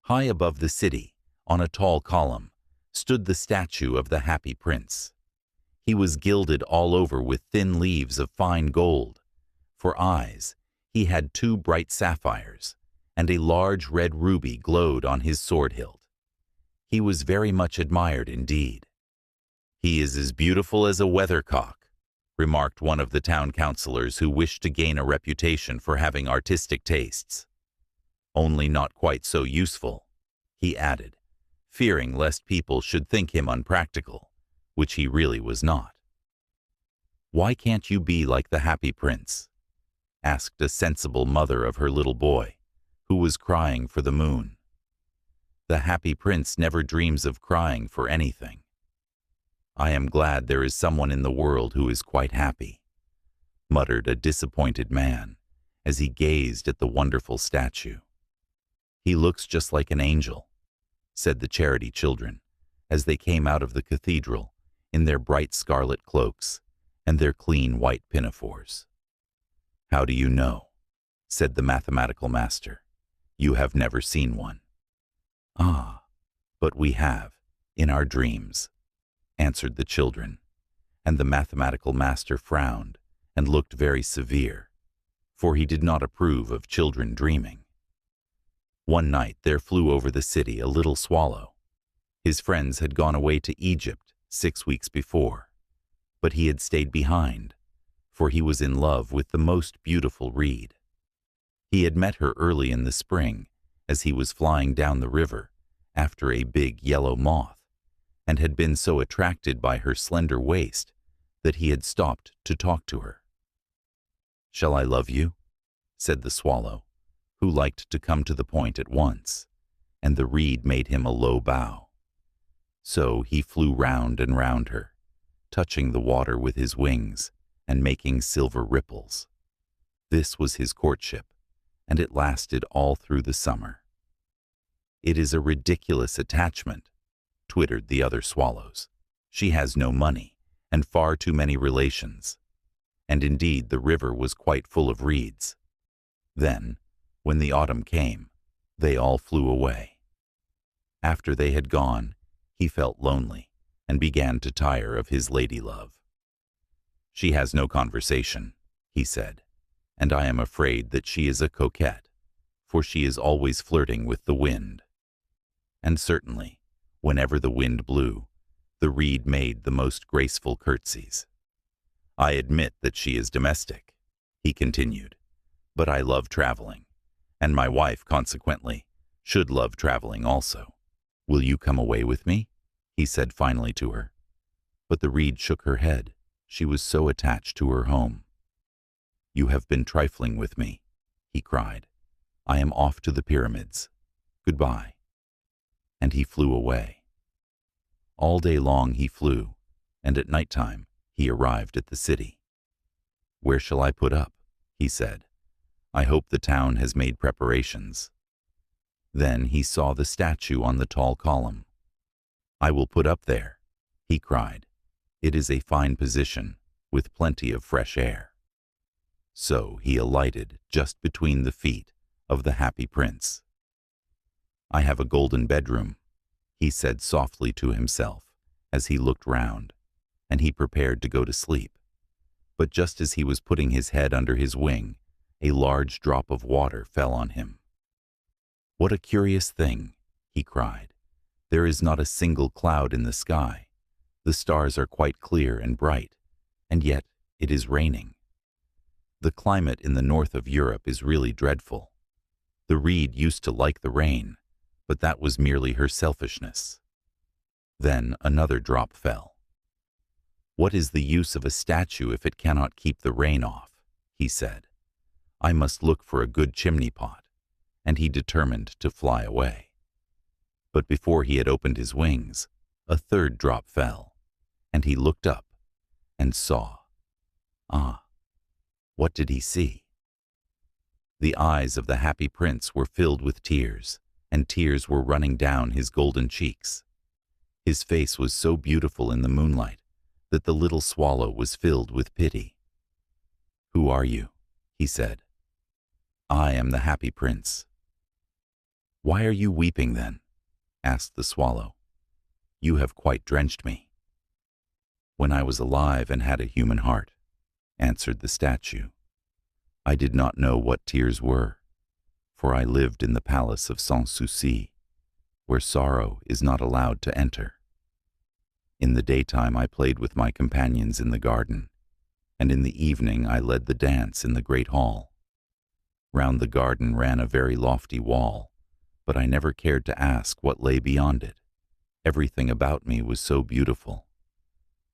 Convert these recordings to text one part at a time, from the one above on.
High above the city, on a tall column, stood the statue of the Happy Prince. He was gilded all over with thin leaves of fine gold. For eyes, he had 2 bright sapphires, and a large red ruby glowed on his sword hilt. He was very much admired indeed. "He is as beautiful as a weathercock," remarked one of the town councillors who wished to gain a reputation for having artistic tastes. "Only not quite so useful," he added, fearing lest people should think him unpractical, which he really was not. "Why can't you be like the Happy Prince?" asked a sensible mother of her little boy, who was crying for the moon. "The Happy Prince never dreams of crying for anything. I am glad there is someone in the world who is quite happy," muttered a disappointed man as he gazed at the wonderful statue. "He looks just like an angel," said the charity children as they came out of the cathedral in their bright scarlet cloaks and their clean white pinafores. "How do you know?" said the mathematical master. "You have never seen one." "Ah, but we have, in our dreams," answered the children, and the mathematical master frowned and looked very severe, for he did not approve of children dreaming. One night there flew over the city a little swallow. His friends had gone away to Egypt 6 weeks before, but he had stayed behind, for he was in love with the most beautiful reed. He had met her early in the spring as he was flying down the river after a big yellow moth, and had been so attracted by her slender waist that he had stopped to talk to her. "Shall I love you?" said the swallow, who liked to come to the point at once, and the reed made him a low bow. So he flew round and round her, touching the water with his wings and making silver ripples. This was his courtship, and it lasted all through the summer. "It is a ridiculous attachment," twittered the other swallows. "She has no money, and far too many relations." And indeed the river was quite full of reeds. Then, when the autumn came, they all flew away. After they had gone, he felt lonely and began to tire of his lady-love. "She has no conversation," he said, "and I am afraid that she is a coquette, for she is always flirting with the wind." And certainly, whenever the wind blew, the reed made the most graceful curtsies. "I admit that she is domestic," he continued, "but I love traveling, and my wife, consequently, should love traveling also. Will you come away with me?" he said finally to her. But the reed shook her head. She was so attached to her home. "You have been trifling with me," he cried. "I am off to the pyramids. Goodbye." And he flew away. All day long he flew, and at night time he arrived at the city. "Where shall I put up?" he said. "I hope the town has made preparations." Then he saw the statue on the tall column. "I will put up there," he cried. "It is a fine position, with plenty of fresh air." So he alighted just between the feet of the Happy Prince. "I have a golden bedroom," he said softly to himself as he looked round, and he prepared to go to sleep. But just as he was putting his head under his wing, a large drop of water fell on him. "What a curious thing," he cried. "There is not a single cloud in the sky. The stars are quite clear and bright, and yet it is raining. The climate in the north of Europe is really dreadful. The reed used to like the rain, but that was merely her selfishness." Then another drop fell. "What is the use of a statue if it cannot keep the rain off?" he said. "I must look for a good chimney pot," and he determined to fly away. But before he had opened his wings, a third drop fell, and he looked up and saw. Ah, what did he see? The eyes of the Happy Prince were filled with tears, and tears were running down his golden cheeks. His face was so beautiful in the moonlight that the little swallow was filled with pity. "Who are you?" he said. "I am the Happy Prince." "Why are you weeping then?" asked the swallow. "You have quite drenched me." "When I was alive and had a human heart," answered the statue, "I did not know what tears were, for I lived in the palace of Sans Souci, where sorrow is not allowed to enter. In the daytime I played with my companions in the garden, and in the evening I led the dance in the great hall. Round the garden ran a very lofty wall, but I never cared to ask what lay beyond it. Everything about me was so beautiful.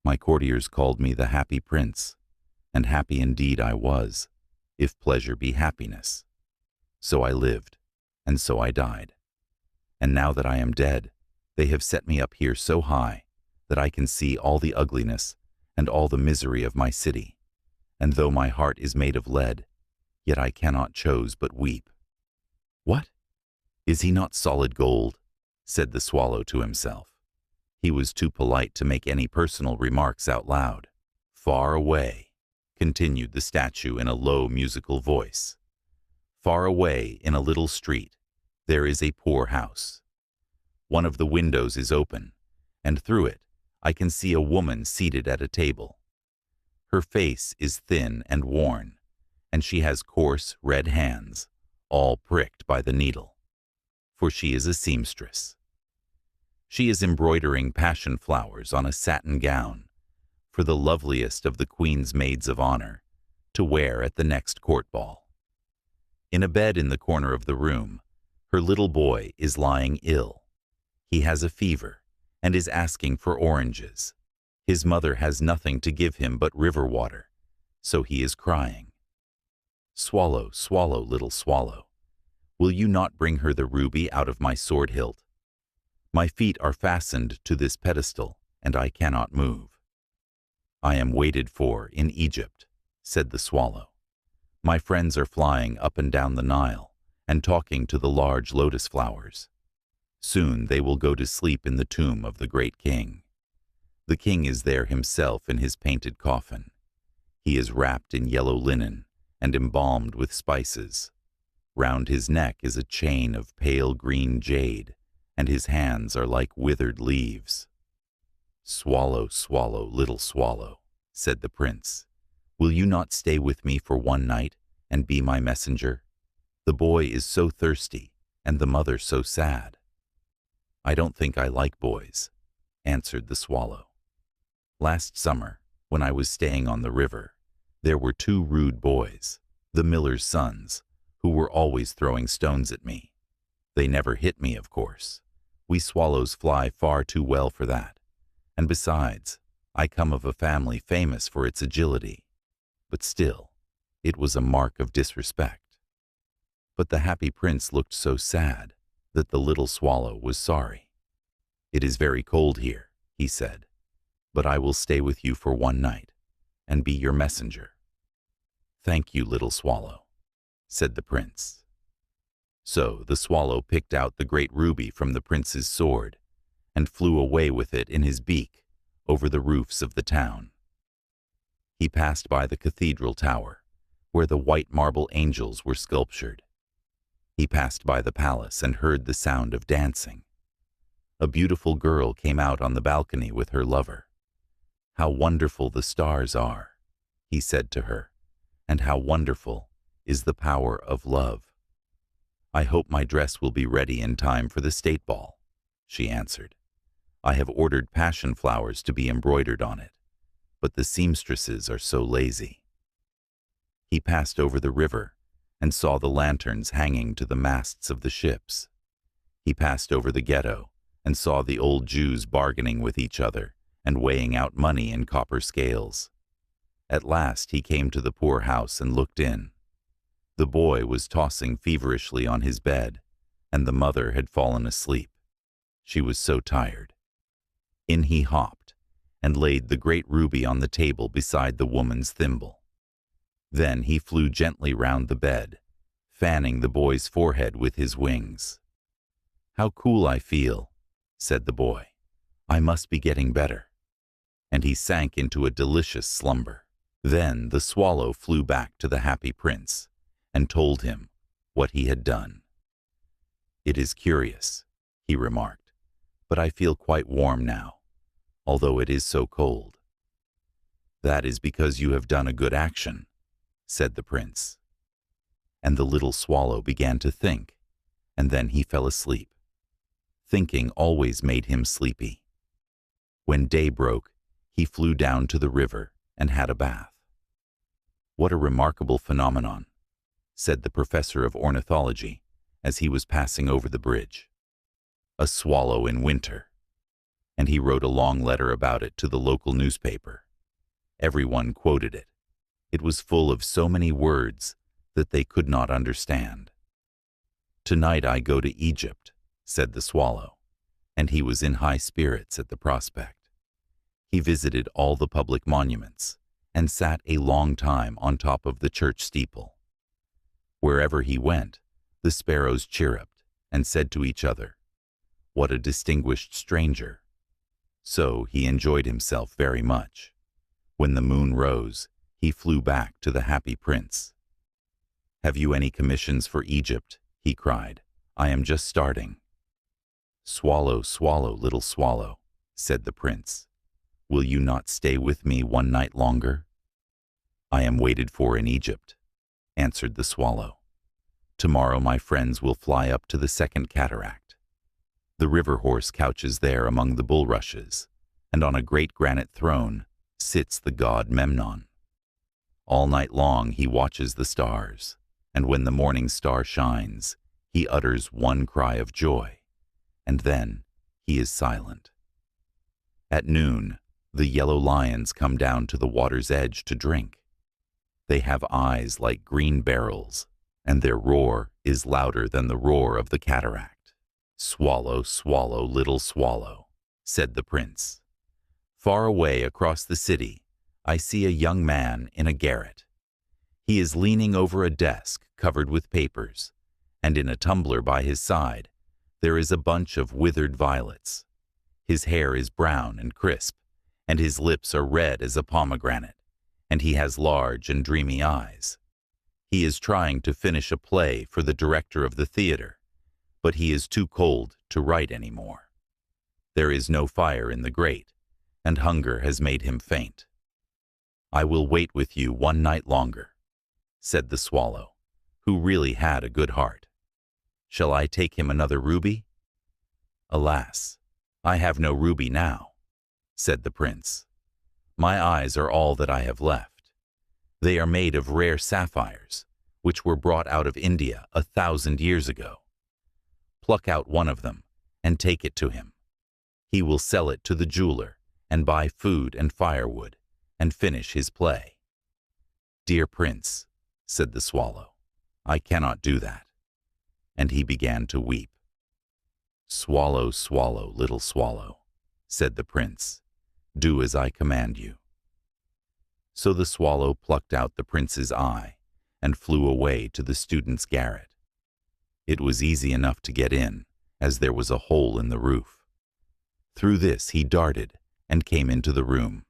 My courtiers called me the happy prince, and happy indeed I was, if pleasure be happiness. So I lived, and so I died. And now that I am dead, they have set me up here so high that I can see all the ugliness and all the misery of my city, and though my heart is made of lead, yet I cannot choose but weep." "What? Is he not solid gold?" said the swallow to himself. He was too polite to make any personal remarks out loud. "Far away," continued the statue in a low musical voice, "far away in a little street, there is a poor house. One of the windows is open, and through it I can see a woman seated at a table. Her face is thin and worn, and she has coarse red hands, all pricked by the needle, for she is a seamstress. She is embroidering passion flowers on a satin gown for the loveliest of the Queen's maids of honor to wear at the next court ball. In a bed in the corner of the room, her little boy is lying ill. He has a fever and is asking for oranges. His mother has nothing to give him but river water, so he is crying. Swallow, swallow, little swallow, will you not bring her the ruby out of my sword hilt? My feet are fastened to this pedestal, and I cannot move. I am waited for in Egypt, said the swallow. My friends are flying up and down the Nile and talking to the large lotus flowers. Soon they will go to sleep in the tomb of the great king. The king is there himself in his painted coffin. He is wrapped in yellow linen and embalmed with spices. Round his neck is a chain of pale green jade, and his hands are like withered leaves. Swallow, swallow, little swallow, said the prince, will you not stay with me for one night and be my messenger? The boy is so thirsty, and the mother so sad. I don't think I like boys, answered the swallow. Last summer, when I was staying on the river, there were two rude boys, the miller's sons, who were always throwing stones at me. They never hit me, of course. We swallows fly far too well for that. And besides, I come of a family famous for its agility. But still, it was a mark of disrespect. But the happy prince looked so sad that the little swallow was sorry. It is very cold here, he said, but I will stay with you for one night and be your messenger. Thank you, little swallow, said the prince. So the swallow picked out the great ruby from the prince's sword and flew away with it in his beak over the roofs of the town. He passed by the cathedral tower, where the white marble angels were sculptured. He passed by the palace and heard the sound of dancing. A beautiful girl came out on the balcony with her lover. How wonderful the stars are, he said to her, and how wonderful is the power of love. I hope my dress will be ready in time for the state ball, she answered. I have ordered passion flowers to be embroidered on it, but the seamstresses are so lazy. He passed over the river and saw the lanterns hanging to the masts of the ships. He passed over the ghetto and saw the old Jews bargaining with each other and weighing out money in copper scales. At last he came to the poor house and looked in. The boy was tossing feverishly on his bed, and the mother had fallen asleep. She was so tired. In he hopped and laid the great ruby on the table beside the woman's thimble. Then he flew gently round the bed, fanning the boy's forehead with his wings. How cool I feel, said the boy. I must be getting better. And he sank into a delicious slumber. Then the swallow flew back to the happy prince and told him what he had done. "It is curious," he remarked, "but I feel quite warm now, although it is so cold." "That is because you have done a good action," said the prince. And the little swallow began to think, and then he fell asleep. Thinking always made him sleepy. When day broke, he flew down to the river and had a bath. "What a remarkable phenomenon," said the professor of ornithology as he was passing over the bridge. "A swallow in winter." And he wrote a long letter about it to the local newspaper. Everyone quoted it. It was full of so many words that they could not understand. "Tonight I go to Egypt," said the swallow, and he was in high spirits at the prospect. He visited all the public monuments and sat a long time on top of the church steeple. Wherever he went, the sparrows chirruped and said to each other, "What a distinguished stranger." So he enjoyed himself very much. When the moon rose, he flew back to the happy prince. "Have you any commissions for Egypt?" he cried. "I am just starting." "Swallow, swallow, little swallow," said the prince. "Will you not stay with me one night longer?" "I am waited for in Egypt," answered the swallow. "Tomorrow my friends will fly up to the second cataract. The river horse couches there among the bulrushes, and on a great granite throne sits the god Memnon. All night long he watches the stars, and when the morning star shines, he utters one cry of joy, and then he is silent. At noon, the yellow lions come down to the water's edge to drink. They have eyes like green barrels, and their roar is louder than the roar of the cataract." "Swallow, swallow, little swallow," said the prince. "Far away across the city, I see a young man in a garret. He is leaning over a desk covered with papers, and in a tumbler by his side there is a bunch of withered violets. His hair is brown and crisp, and his lips are red as a pomegranate, and he has large and dreamy eyes. He is trying to finish a play for the director of the theater, but he is too cold to write any more. There is no fire in the grate, and hunger has made him faint. I will wait with you one night longer," said the swallow, who really had a good heart. "Shall I take him another ruby?" "Alas, I have no ruby now," said the prince. "My eyes are all that I have left. They are made of rare sapphires, which were brought out of India 1,000 years ago. Pluck out one of them and take it to him. He will sell it to the jeweler and buy food and firewood and finish his play." "Dear prince," said the swallow, "I cannot do that." And he began to weep. "Swallow, swallow, little swallow," said the prince. "Do as I command you." So the swallow plucked out the prince's eye and flew away to the student's garret. It was easy enough to get in, as there was a hole in the roof. Through this he darted and came into the room.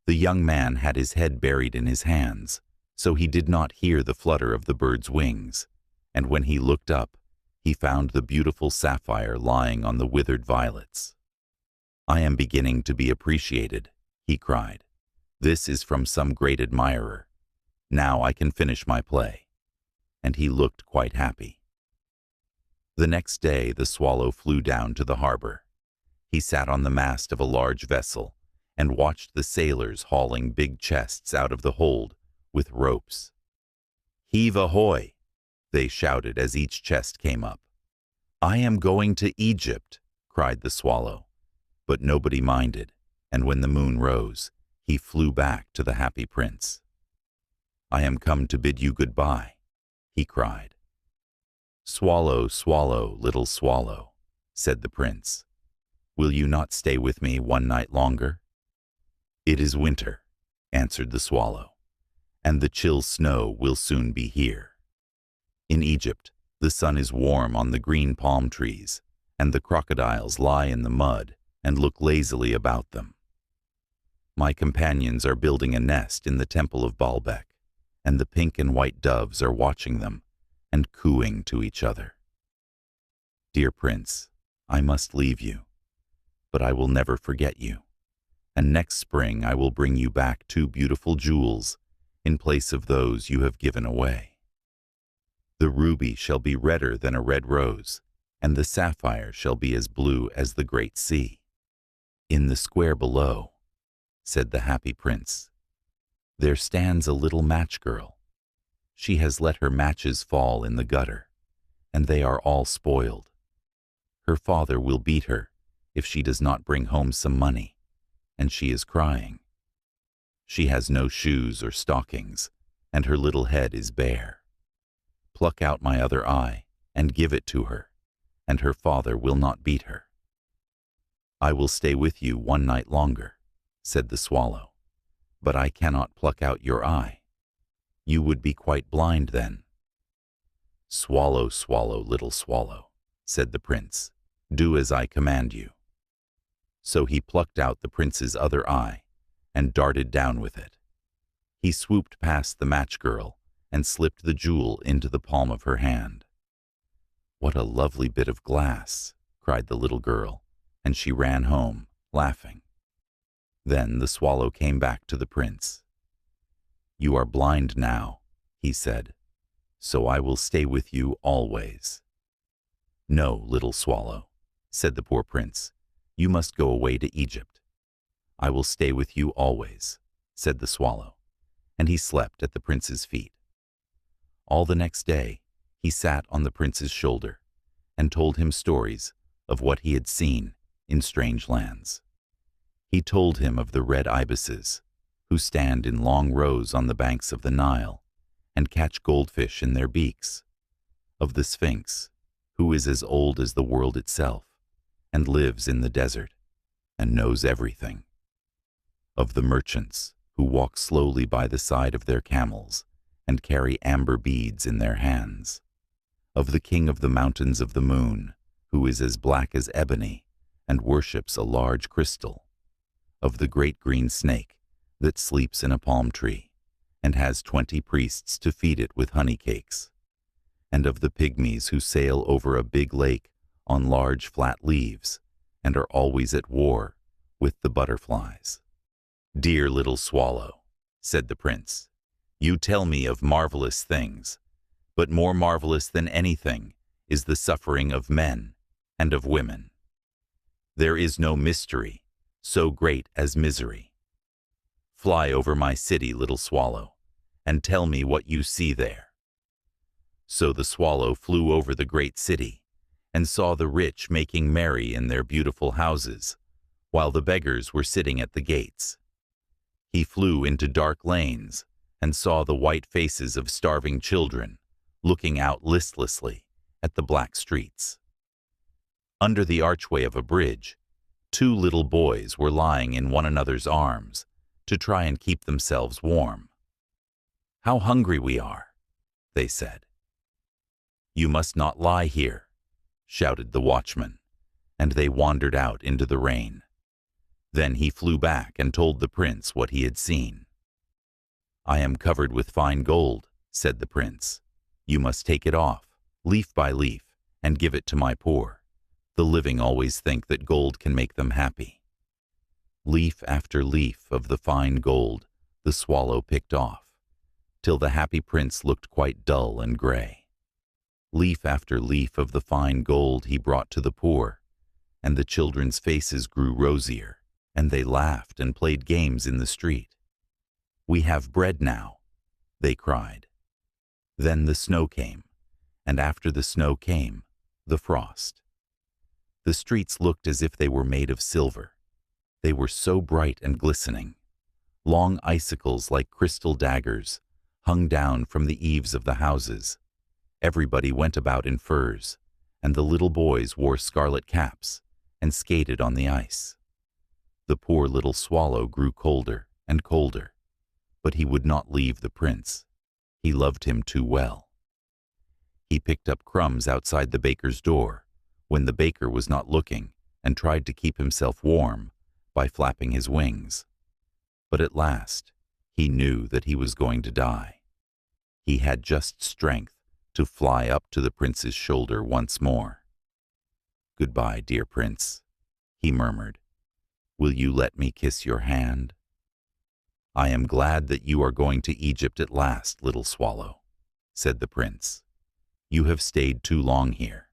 The young man had his head buried in his hands, so he did not hear the flutter of the bird's wings, and when he looked up, he found the beautiful sapphire lying on the withered violets. "I am beginning to be appreciated," he cried. "This is from some great admirer. Now I can finish my play." And he looked quite happy. The next day the swallow flew down to the harbor. He sat on the mast of a large vessel and watched the sailors hauling big chests out of the hold with ropes. "Heave ahoy!" they shouted as each chest came up. "I am going to Egypt," cried the swallow. But nobody minded, and when the moon rose, he flew back to the happy prince. "I am come to bid you goodbye," he cried. "Swallow, swallow, little swallow," said the prince. "Will you not stay with me one night longer?" "It is winter," answered the swallow, "and the chill snow will soon be here. In Egypt, the sun is warm on the green palm trees, and the crocodiles lie in the mud and look lazily about them. My companions are building a nest in the temple of Baalbec, and the pink and white doves are watching them and cooing to each other." Dear Prince, I must leave you, but I will never forget you. And next spring I will bring you back 2 beautiful jewels in place of those you have given away. The ruby shall be redder than a red rose, and the sapphire shall be as blue as the great sea. In the square below, said the happy prince, there stands a little match girl. She has let her matches fall in the gutter, and they are all spoiled. Her father will beat her if she does not bring home some money, and she is crying. She has no shoes or stockings, and her little head is bare. Pluck out my other eye and give it to her, and her father will not beat her. I will stay with you 1 night longer, said the swallow, but I cannot pluck out your eye. You would be quite blind then. Swallow, swallow, little swallow, said the prince, do as I command you. So he plucked out the prince's other eye and darted down with it. He swooped past the match girl and slipped the jewel into the palm of her hand. What a lovely bit of glass, cried the little girl, and she ran home, laughing. Then the swallow came back to the prince. You are blind now, he said, so I will stay with you always. No, little swallow, said the poor prince, you must go away to Egypt. I will stay with you always, said the swallow, and he slept at the prince's feet. All the next day he sat on the prince's shoulder and told him stories of what he had seen in strange lands. He told him of the red ibises, who stand in long rows on the banks of the Nile and catch goldfish in their beaks, of the Sphinx, who is as old as the world itself and lives in the desert and knows everything, of the merchants who walk slowly by the side of their camels and carry amber beads in their hands, of the king of the mountains of the moon, who is as black as ebony and worships a large crystal, of the great green snake that sleeps in a palm tree and has 20 priests to feed it with honey cakes, and of the pygmies who sail over a big lake on large flat leaves and are always at war with the butterflies. Dear little swallow, said the prince, you tell me of marvelous things, but more marvelous than anything is the suffering of men and of women. There is no mystery so great as misery. Fly over my city, little swallow, and tell me what you see there. So the swallow flew over the great city and saw the rich making merry in their beautiful houses, while the beggars were sitting at the gates. He flew into dark lanes and saw the white faces of starving children looking out listlessly at the black streets. Under the archway of a bridge, 2 little boys were lying in one another's arms to try and keep themselves warm. How hungry we are, they said. You must not lie here, shouted the watchman, and they wandered out into the rain. Then he flew back and told the prince what he had seen. I am covered with fine gold, said the prince. You must take it off, leaf by leaf, and give it to my poor. The living always think that gold can make them happy. Leaf after leaf of the fine gold the swallow picked off, till the happy prince looked quite dull and gray. Leaf after leaf of the fine gold he brought to the poor, and the children's faces grew rosier, and they laughed and played games in the street. We have bread now, they cried. Then the snow came, and after the snow came the frost. The streets looked as if they were made of silver. They were so bright and glistening. Long icicles like crystal daggers hung down from the eaves of the houses. Everybody went about in furs, and the little boys wore scarlet caps and skated on the ice. The poor little swallow grew colder and colder, but he would not leave the prince. He loved him too well. He picked up crumbs outside the baker's door when the baker was not looking and tried to keep himself warm by flapping his wings. But at last, he knew that he was going to die. He had just strength to fly up to the prince's shoulder once more. "Goodbye, dear prince," he murmured. "Will you let me kiss your hand?" "I am glad that you are going to Egypt at last, little swallow," said the prince. "You have stayed too long here,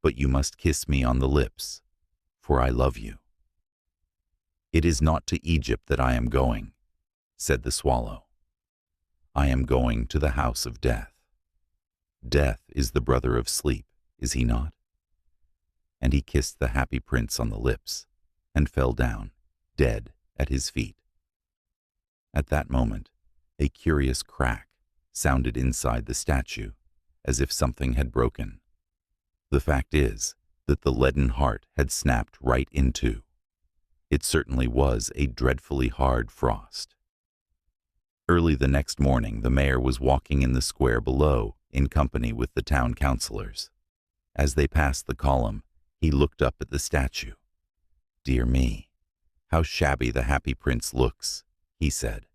but you must kiss me on the lips, for I love you." "It is not to Egypt that I am going," said the swallow. "I am going to the house of death. Death is the brother of sleep, is he not?" And he kissed the happy prince on the lips and fell down, dead, at his feet. At that moment, a curious crack sounded inside the statue, as if something had broken. The fact is that the leaden heart had snapped right in two. It certainly was a dreadfully hard frost. Early the next morning, the mayor was walking in the square below in company with the town councillors. As they passed the column, he looked up at the statue. "Dear me, how shabby the happy prince looks," he said.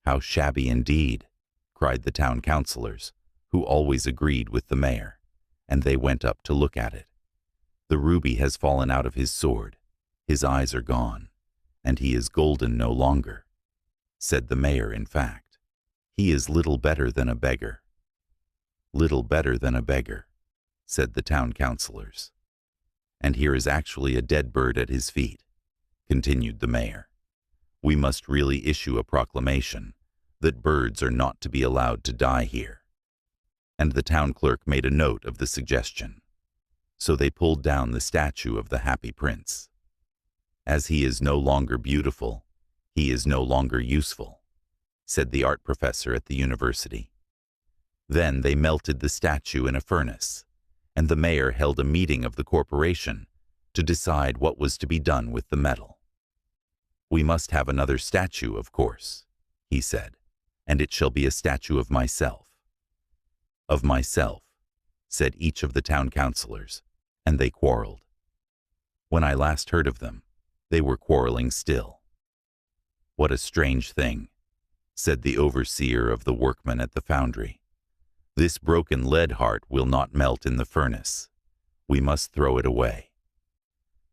"How shabby indeed," cried the town councillors, who always agreed with the mayor, and they went up to look at it. "The ruby has fallen out of his sword, his eyes are gone, and he is golden no longer," said the mayor. "In fact, he is little better than a beggar." "Little better than a beggar," said the town councillors. "And here is actually a dead bird at his feet," continued the mayor. "We must really issue a proclamation that birds are not to be allowed to die here." And the town clerk made a note of the suggestion. So they pulled down the statue of the happy prince. "As he is no longer beautiful, he is no longer useful," said the art professor at the university. Then they melted the statue in a furnace, and the mayor held a meeting of the corporation to decide what was to be done with the metal. "We must have another statue, of course," he said, "and it shall be a statue of myself." "Of myself," said each of the town councillors, and they quarreled. When I last heard of them, they were quarreling still. "What a strange thing," said the overseer of the workmen at the foundry. "This broken lead heart will not melt in the furnace. We must throw it away."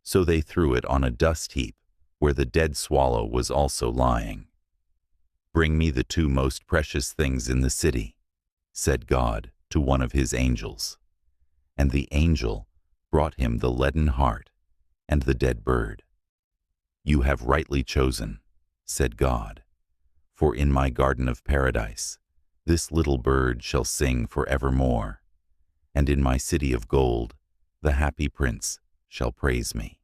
So they threw it on a dust heap where the dead swallow was also lying. "Bring me the two most precious things in the city," said God to one of his angels. And the angel brought him the leaden heart and the dead bird. "You have rightly chosen," said God, "for in my garden of paradise this little bird shall sing forevermore, and in my city of gold the happy prince shall praise me."